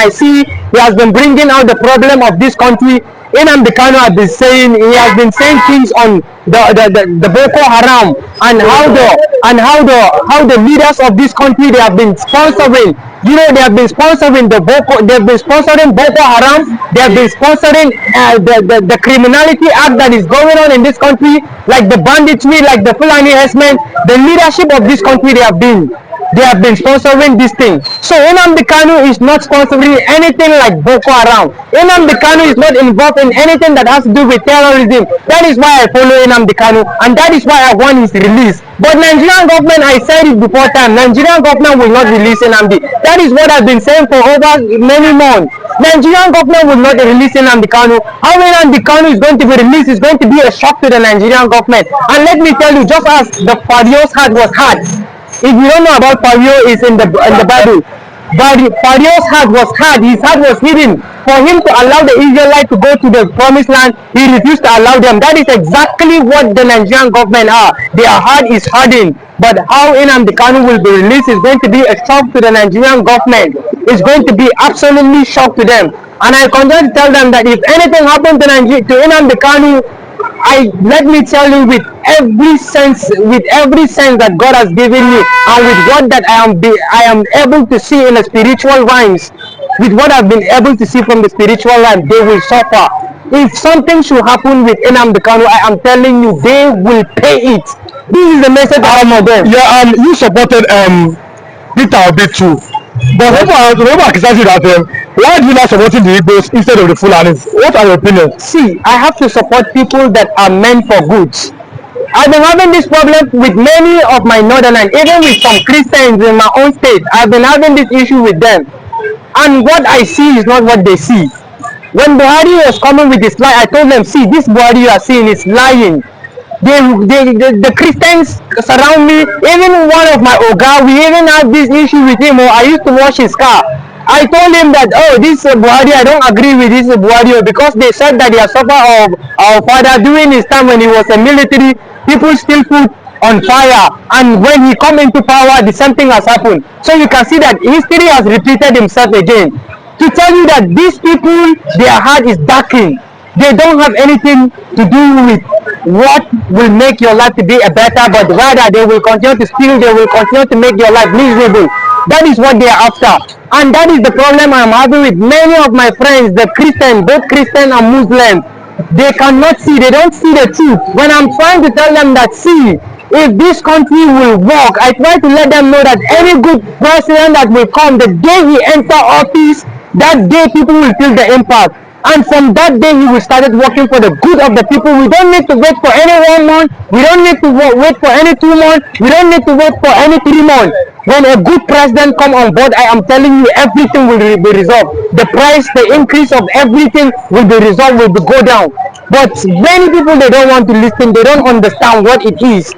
I see he has been bringing out the problem of this country. Nnamdi Kanu has been saying, he has been saying things on the Boko Haram, and how the leaders of this country, they have been sponsoring. You know, they have been sponsoring they've been sponsoring Boko Haram, they have been sponsoring the criminality act that is going on in this country, like the banditry, like the Fulani herdsmen. The leadership of this country, they have been sponsoring this thing. So Nnamdi Kanu is not sponsoring anything like Boko Haram. Nnamdi Kanu is not involved in anything that has to do with terrorism. That is why I follow Nnamdi Kanu, and that is why I want his release. But Nigerian government, I said it before time, Nigerian government will not release Nnamdi. That is what I've been saying for over many months. Nigerian government will not release Nnamdi Kanu. How Nnamdi Kanu is going to be released is going to be a shock to the Nigerian government. And let me tell you, just as the Pharaoh's heart was hard, if you don't know about Pharaoh, is in the Bible. But Pharaoh's heart was hard, his heart was hidden. For him to allow the Israelites to go to the promised land, he refused to allow them. That is exactly what the Nigerian government are. Their heart is hardened. But how Nnamdi Kanu will be released is going to be a shock to the Nigerian government. It's going to be absolutely shock to them. And I continue to tell them that if anything happened to Nnamdi Kanu, let me tell you, with every sense that God has given me, and with what that I am able to see in the spiritual realms, with what I've been able to see from the spiritual realm, they will suffer. If something should happen with Nnamdi Kanu, I am telling you, they will pay it. This is the message I am of them. Yeah, you supported Peter a bit too, but remember criticizing that why do you not supporting the Igbos instead of the Fulanis? What are your opinions? See, I have to support people that are meant for good. I've been having this problem with many of my northerners, even with some Christians in my own state. I've been having this issue with them. And what I see is not what they see. When Buhari was coming with this lie, I told them, see, this Buhari you are seeing is lying. The Christians surround me. Even one of my Oga, we even have this issue with him. I used to wash his car. I told him that, oh, this Buhari, I don't agree with this Buhari, because they said that they are suffer of our father during his time when he was a military. People still put on fire, and when he come into power, the same thing has happened. So you can see that history has repeated himself again. To tell you that these people, their heart is darkened. They don't have anything to do with what will make your life to be a better, but rather they will continue to steal, they will continue to make your life miserable. That is what they are after. And that is the problem I'm having with many of my friends, the Christians, both Christian and Muslim. They cannot see, they don't see the truth. When I'm trying to tell them that, see, if this country will work, I try to let them know that any good president that will come, the day he enter office, that day people will feel the impact. And from that day, he will start working for the good of the people. We don't need to wait for any 1 month. We don't need to wait for any 2 months. We don't need to wait for any 3 months. When a good president come on board, I am telling you, everything will be resolved. The price, the increase of everything will be resolved, will go down. But many people, they don't want to listen. They don't understand what it is.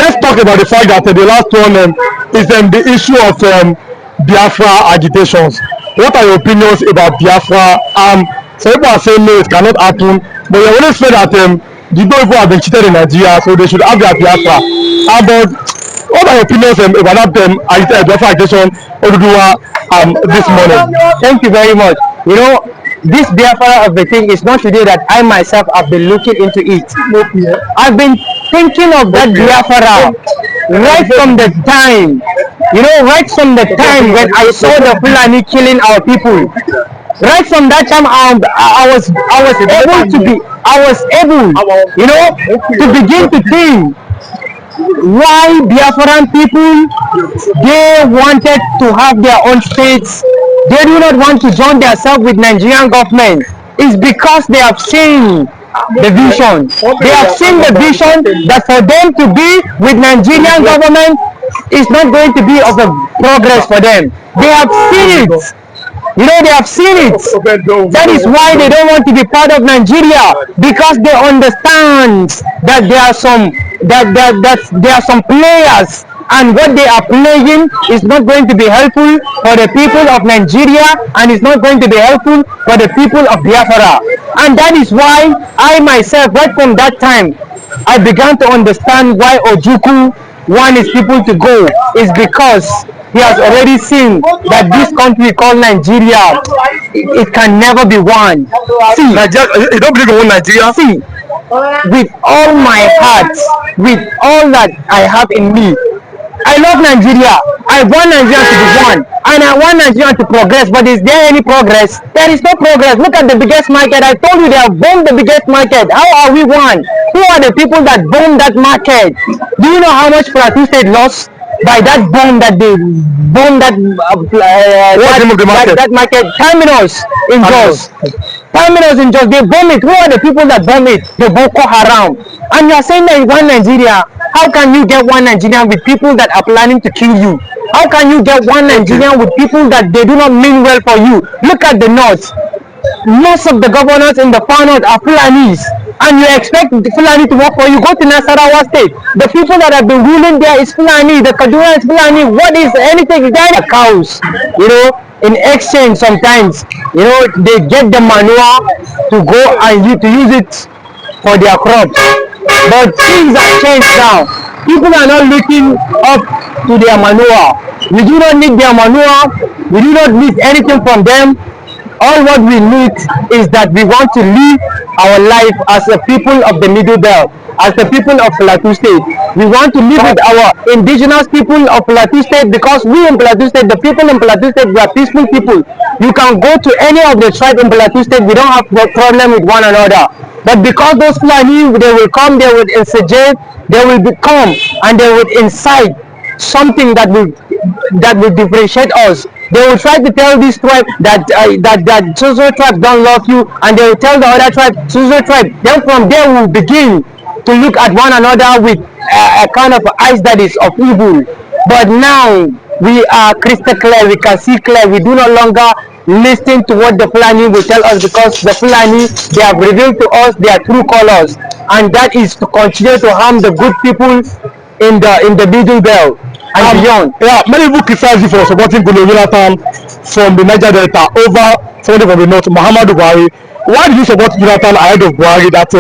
Let's talk about the fact that the last one is the issue of Biafra agitations. What are your opinions about Biafra? Some people are saying no, it cannot happen, but you always say that the people have been cheated in Nigeria, so they should have their Biafra. But what are your opinions about that Biafra agitation this morning? Thank you very much. You know, this Biafra of the thing is not today that I myself have been looking into it. I've been thinking of that Biafra right from the time, right from the time when I saw the Fulani killing our people. Right from that time, I was able, to begin to think why Biafran people, they wanted to have their own states. They do not want to join themselves with Nigerian government. It's because they have seen the vision. They have seen the vision that for them to be with Nigerian government is not going to be of a progress for them. They have seen it. They have seen it. That is why they don't want to be part of Nigeria, because they understand that there are some players, and what they are playing is not going to be helpful for the people of Nigeria, and it's not going to be helpful for the people of Biafra. And that is why I myself, right from that time, I began to understand why Ojukwu want his people to go. is because he has already seen that this country called Nigeria, it can never be won. See, Nigeria, you don't believe in one Nigeria? see, with all my heart, with all that I have in me, I love Nigeria. I want Nigeria to be one, and I want Nigeria to progress. But is there any progress? There is no progress. Look at the biggest market. I told you they have bombed the biggest market. How are we one? Who are the people that bombed that market? Do you know how much Plateau State lost by that bomb that they bombed that market? Terminals in Jos. Terminals in Jos. They bomb it. Who are the people that bomb it? The Boko Haram. And you are saying that one Nigeria. How can you get one Nigerian with people that are planning to kill you? How can you get one Nigerian with people that they do not mean well for you? Look at the north. Most of the governors in the far north are Fulanis. And you expect the Fulani to work for you. Go to Nasarawa state. The people that have been ruling there is Fulani. The Kaduna is Fulani. What is anything? They are cows. You know, in exchange sometimes, you know, they get the manure to go and to use it for their crops. But things have changed now. People are not looking up to their manure. We do not need their manure. We do not need anything from them. All what we need is that we want to live our life as a people of the Middle Belt, as the people of Plateau State. We want to live with our indigenous people of Plateau State, because we in Plateau State, the people in Plateau State, we are peaceful people. You can go to any of the tribe in Plateau State, we don't have a problem with one another. But because those Fulani, they will come, they will instigate, they will become, and they will incite something that will differentiate us. They will try to tell this tribe that so tribe don't love you, and they will tell the other tribe, so tribe. Then from there we will begin to look at one another with a kind of eyes that is of evil. But now we are crystal clear. We can see clear. We do no longer listen to what the Fulani will tell us, because the Fulani, they have revealed to us their true colors, and that is to continue to harm the good people in the Middle Belt and beyond. Yeah, many people criticize you for supporting Jonathan from the Niger Delta over somebody from the north, Muhammadu Buhari. Why did you support Jonathan ahead of Buhari that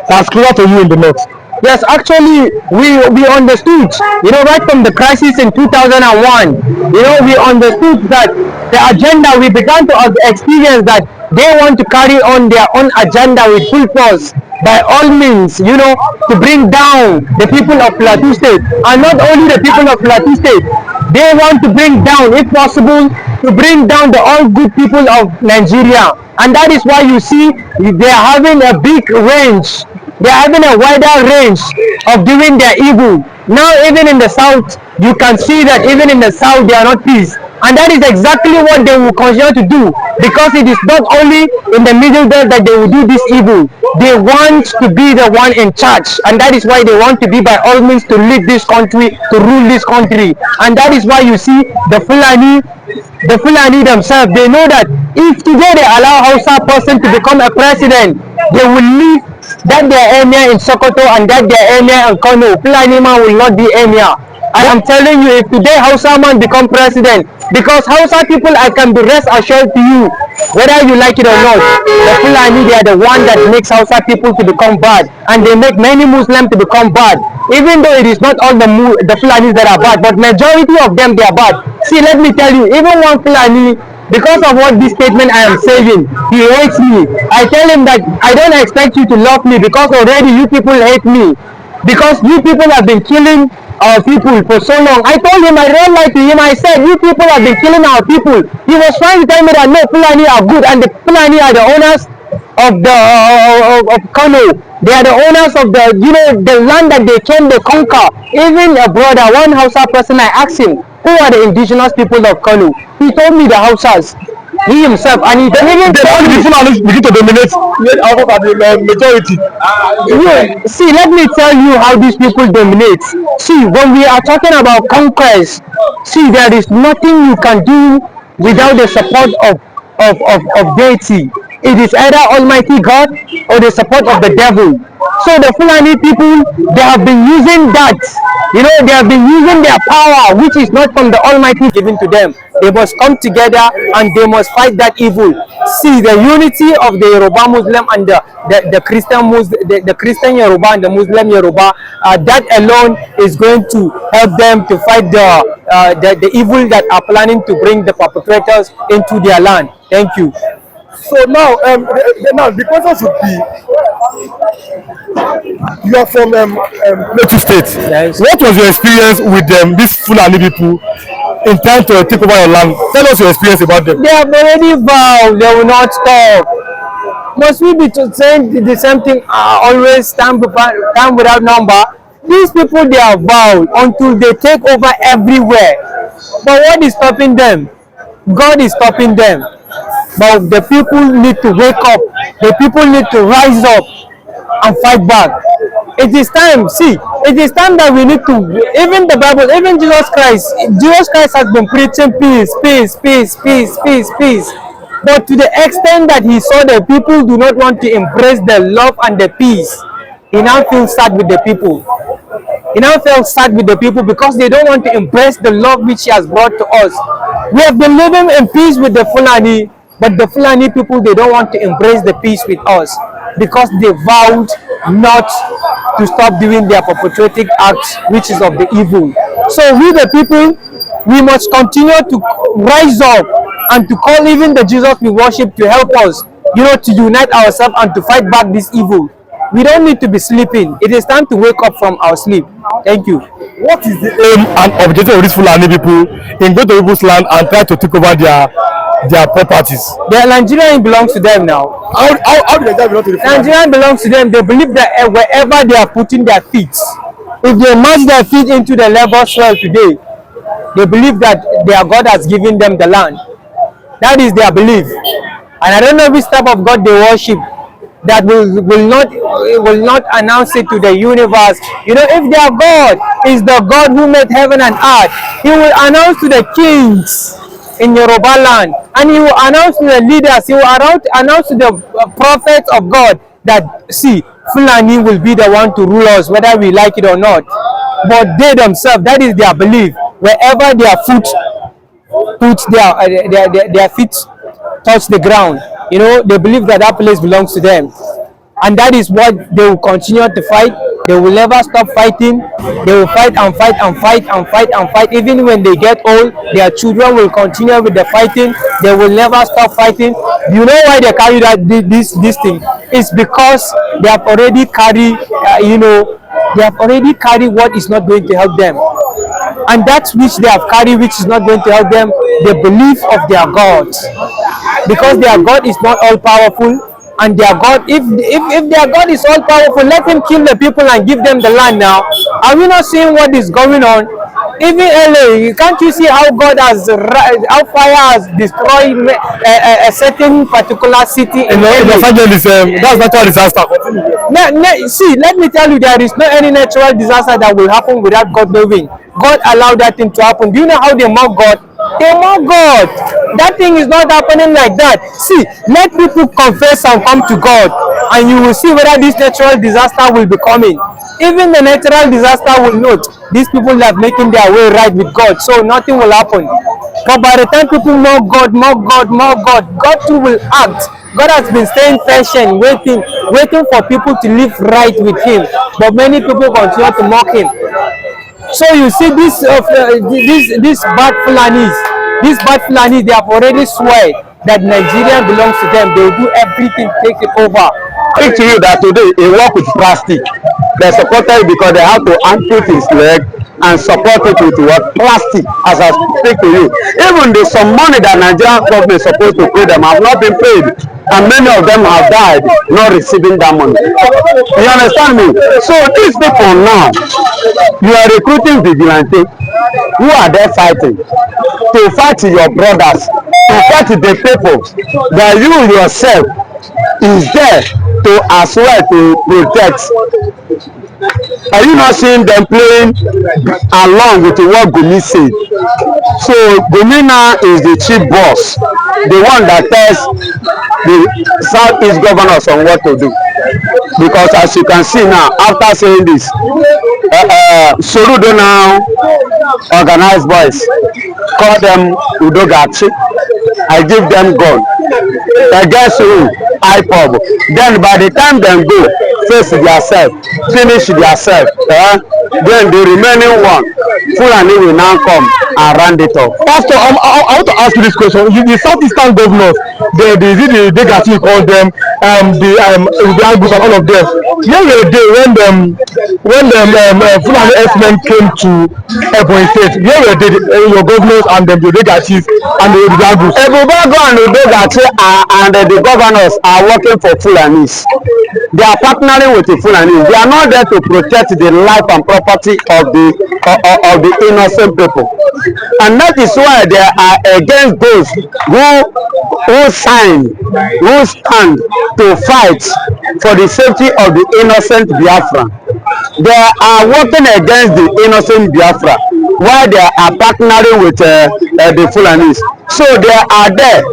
that's closer to you in the north? Yes, actually, we understood, you know, right from the crisis in 2001, you know, we understood that the agenda, we began to experience that they want to carry on their own agenda with full force, by all means, you know, to bring down the people of Plateau State. And not only the people of Plateau State, they want to bring down, if possible, to bring down the all good people of Nigeria. And that is why you see they are having a big range. They are having a wider range of doing their evil. Now even in the south, you can see that even in the south they are not peace. And that is exactly what they will continue to do, because it is not only in the Middle Belt that they will do this evil. They want to be the one in charge, and that is why they want to be by all means to lead this country, to rule this country. And that is why you see the Fulani themselves, they know that if today they allow Hausa person to become a president, they will leave that their emir in Sokoto and that their emir in Kano. Fulani man will not be emir. I am telling you, if today Hausa man become president, because Hausa people, I can be rest assured to you, whether you like it or not, the Fulani, they are the one that makes Hausa people to become bad, and they make many Muslims to become bad. Even though it is not all the Fulanis that are bad, but majority of them, they are bad. See, let me tell you, even one Fulani, because of what this statement I am saying, he hates me. I tell him that I don't expect you to love me, because already you people hate me, because you people have been killing our people for so long. I told him, I don't lie to him, I said, you people have been killing our people. He was trying to tell me that no, Fulani are good, and the Fulani are the owners of the of Kano. They are the owners of the, you know, the land that they came, they conquer. Even a brother, one Hausa person, I asked him, who are the indigenous people of Kano? He told me the Hausas. He himself, and he even told me, begin to dominate the majority. See, let me tell you how these people dominate. See, when we are talking about conquest, see, there is nothing you can do without the support of deity. it is either Almighty God or the support of the devil. So the Fulani people, they have been using that, they have been using their power, which is not from the Almighty given to them. They must come together and they must fight that evil. See, the unity of the Yoruba Muslim and the Christian Muslim, the Christian Yoruba and the Muslim Yoruba, that alone is going to help them to fight the evil that are planning to bring the perpetrators into their land. Thank you. So now, the question should be: you are from Plateau State. Yes. What was your experience with these Fulani people in trying to take over your land? Tell us your experience about them. They have already vowed they will not stop. Must we be saying the same thing? Always stand without number. These people, they are vowed until they take over everywhere. But what is stopping them? God is stopping them. But the people need to wake up. The people need to rise up and fight back. It is time. See, it is time that we need to. Even the Bible, even Jesus Christ has been preaching peace, peace, peace, peace, peace, peace. But to the extent that he saw the people do not want to embrace the love and the peace, he now feels sad with the people. He now felt sad with the people because they don't want to embrace the love which he has brought to us. We have been living in peace with the Fulani, but the Fulani people, they don't want to embrace the peace with us because they vowed not to stop doing their perpetrating acts, which is of the evil. So we the people, we must continue to rise up and to call even the Jesus we worship to help us, to unite ourselves and to fight back this evil. We don't need to be sleeping. It is time to wake up from our sleep. Thank you. What is the aim and objective of these Fulani people in going to people's land and try to take over their properties? The Nigerian belongs to them now. How do they belong to the Fulani? Nigerian belongs to them. They believe that wherever they are putting their feet, if they match their feet into the level soil today, they believe that their God has given them the land. That is their belief. And I don't know which type of God they worship that will not announce it to the universe. If their God is the God who made heaven and earth, he will announce to the kings in Yoruba land, and he will announce to the leaders, he will announce to the prophets of God that, see, Fulani will be the one to rule us, whether we like it or not. But they themselves, that is their belief. Wherever their foot puts their feet touch the ground, they believe that place belongs to them. And that is what they will continue to fight. They will never stop fighting. They will fight and fight and fight and fight and fight. Even when they get old, their children will continue with the fighting. They will never stop fighting. You know why they carry this thing? It's because they have already carried, what is not going to help them. And that which they have carried, which is not going to help them, the belief of their God. Because their God is not all powerful, and their God, if their God is all powerful, let him kill the people and give them the land now. Are we not seeing what is going on? Even LA, can't you see how how fire has destroyed a certain particular city in Los Angeles? That's natural disaster. See, let me tell you, there is no any natural disaster that will happen without God knowing. God allowed that thing to happen. Do you know how they mock God? They mock God. That thing is not happening like that. See, let people confess and come to God, and you will see whether this natural disaster will be coming. Even the natural disaster will note these people are making their way right with God, so nothing will happen. But by the time people mock God, God too will act. God has been staying patient, waiting for people to live right with him. But many people continue to mock him. So you see these bad Fulanis, they have already swear that Nigeria belongs to them. They will do everything to take it over. I think to you that today they work with plastic. They supported it because they have to amputate his leg and support it with what? Plastic, as I speak to you. Even though some money that Nigerian government is supposed to pay them have not been paid, and many of them have died not receiving that money. You understand me? So these people now, you are recruiting vigilante. Who are they fighting? To fight your brothers, to fight the people that you yourself is there to as well to protect. Are you not seeing them playing along with what Gumi said? So Gumi now is the chief boss the one that tells the Southeast governors on what to do. Because as you can see now, after saying this, Sorudo now organized boys, call them Udogachi. I give them gun against who? IPOB. Then by the time them go face themselves, finish themselves, then the remaining one, Fulani will now come and round it up. Pastor, I want to ask you this question. The Southeastern governors, the Degati call them, the Igbos and all of them. Here were they when Fulani S-men came to Ebonyi State. Here were they, your governors and the Degatis and the Igbos. Ebubago and the Degati and the governors are working for Fulanis. They are partnering with the Fulanis. They are not there to protect the life and property of the innocent people. And that is why they are against those who stand to fight for the safety of the innocent Biafra. They are working against the innocent Biafra while they are partnering with the Fulanis. So they are there.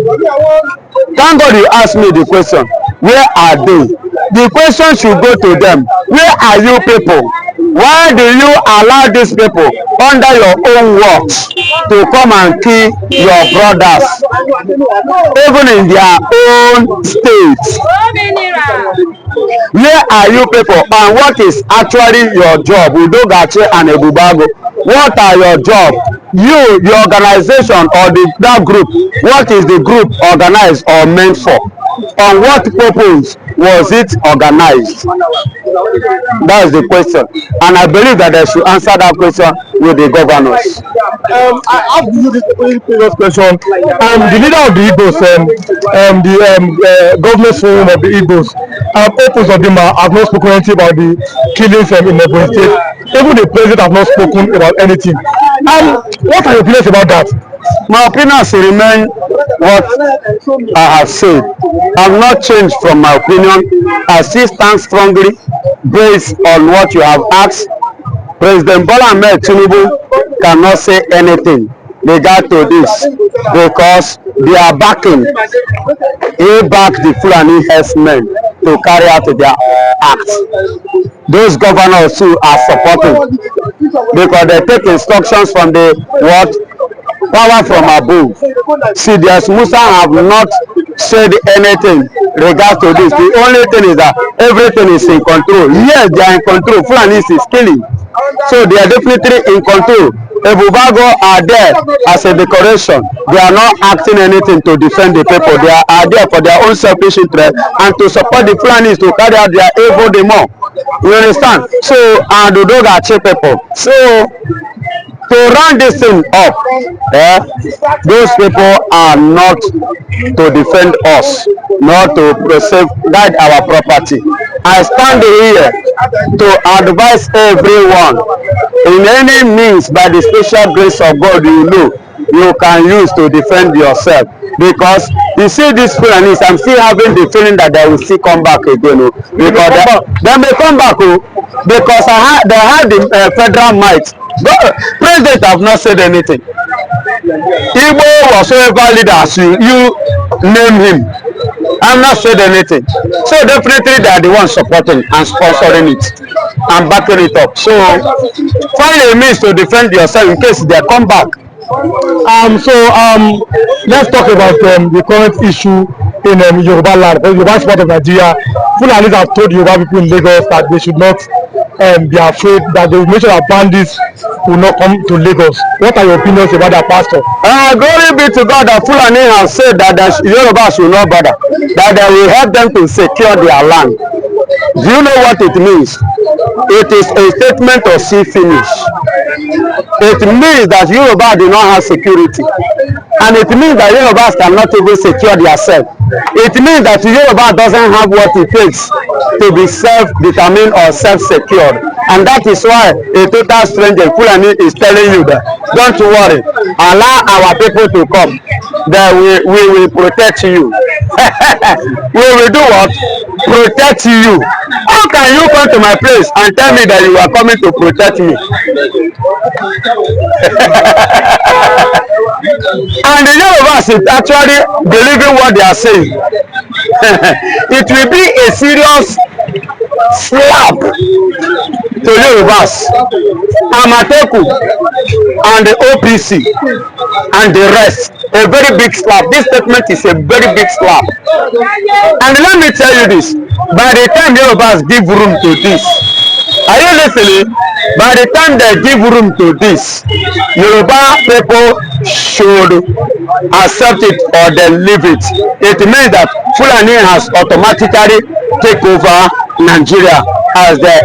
Thank God you asked me the question. Where are they? The question should go to them. Where are you people? Why do you allow these people under your own watch to come and kill your brothers, even in their own states? Where are you people, and what is actually your job? Udogachi and Ebubago, what are your job? You, the organization or that group, what is the group organized or meant for? On what purpose was it organized? That is the question, and I believe that they should answer that question with the governors. I asked you this previous question. The leader of the Igbos, the government forum of the Igbos, Opus Odima have not spoken anything about the killings in Ebonyi State. Even the president have not spoken about anything. What are your opinions about that? My opinions remain what I have said. I have not changed from my opinion. I still stand strongly based on what you have asked. President Bola Ahmed Tinubu cannot say anything regard to this because they are backing. He backed the Fulani herdsmen to carry out their acts. Those governors who are supporting because they take instructions from the what? Power from above. See, the Musa have not said anything regard to this. The only thing is that everything is in control. Yes, they are in control. Fulani is killing. So they are definitely in control. Ebubago are there as a decoration. They are not acting anything to defend the people. They are there for their own selfish interest and to support the Fulanis to carry out their evil the more. You understand? So, and the dog are cheap people. So, to round this thing up, those people are not to defend us, not to guide our property. I stand here to advise everyone in any means by the special grace of God you can use to defend yourself. Because you see these Fulanis, I'm still having the feeling that they will still come back again. Because they may come back because they had the federal might. But president have not said anything. Igbo whatsoever leader as you name him, I'm not said anything. So definitely they are the ones supporting and sponsoring it and backing it up. So find a means to defend yourself in case they come back. Let's talk about the current issue in Yoruba land. The Yoruba part of Nigeria, Fulanis have told Yoruba people in Lagos that they should not be afraid, that they will make sure that bandits will not come to Lagos. What are your opinions about that, Pastor? Glory be to God that Fulani have said that the Yoruba should not bother, that they will help them to secure their land. Do you know what it means? It is a statement of see finish. It means that Yoruba do not have security. And it means that Yorubas cannot even secure themselves. It means that Yoruba doesn't have what it takes to be self-determined or self-secured. And that is why a total stranger, Fulani, is telling you that, don't worry, allow our people to come. That we will protect you. We will do what? Protect you. How can you come to my place and tell me that you are coming to protect me? And the Yorubas is actually believing what they are saying. It will be a serious slap to Yorubas, Amateku, and the OPC, and the rest. A very big slap. This statement is a very big slap. And let me tell you this, by the time Yorubas give room to this, are you listening? By the time they give room to this, Yoruba people should accept it or they leave it. It means that Fulani has automatically take over Nigeria as they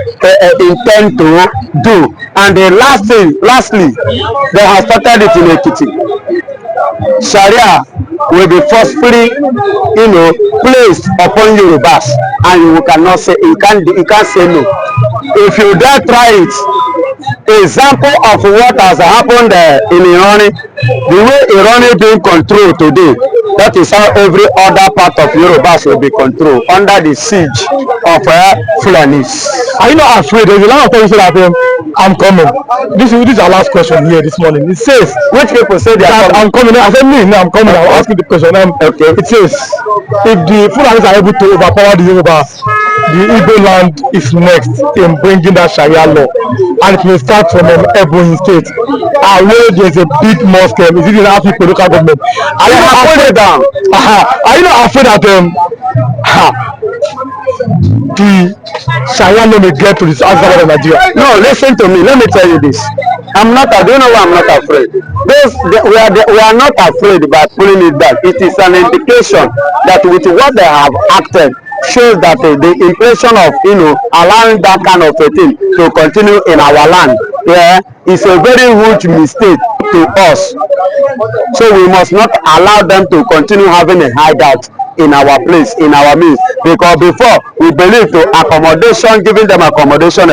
intend to do. And the lastly, they have started it in Ekiti. Sharia will be forcefully, placed upon Yorubas, and you cannot say, you can't say no. If you dare try it, example of what has happened in Iran, the way Iran is being controlled today, that is how every other part of Yorubas will be controlled under the siege of Fulanis. Are you not afraid? There's a lot of people say that I'm coming. This is our last question here this morning. It says, which people say they are I'm coming? I said me, no, I'm coming. I'll ask you the question. Okay. It says, if the Fulanis are able to overpower the Yoruba, the Igbo land is next in bringing that Sharia law, and it will start from Ebonyi State, where there's a big mosque. Is it in Africa local government? Are you not afraid that? Are you not afraid that the Sharia law may get to this outside of Nigeria? No, listen to me. Let me tell you this. I do you know why I'm not afraid? We are not afraid by pulling it back. It is an indication that with what they have acted shows that the impression of allowing that kind of a thing to continue in our land is a very huge mistake to us. So we must not allow them to continue having a hideout in our place, in our midst, because before we believe to accommodation, giving them accommodation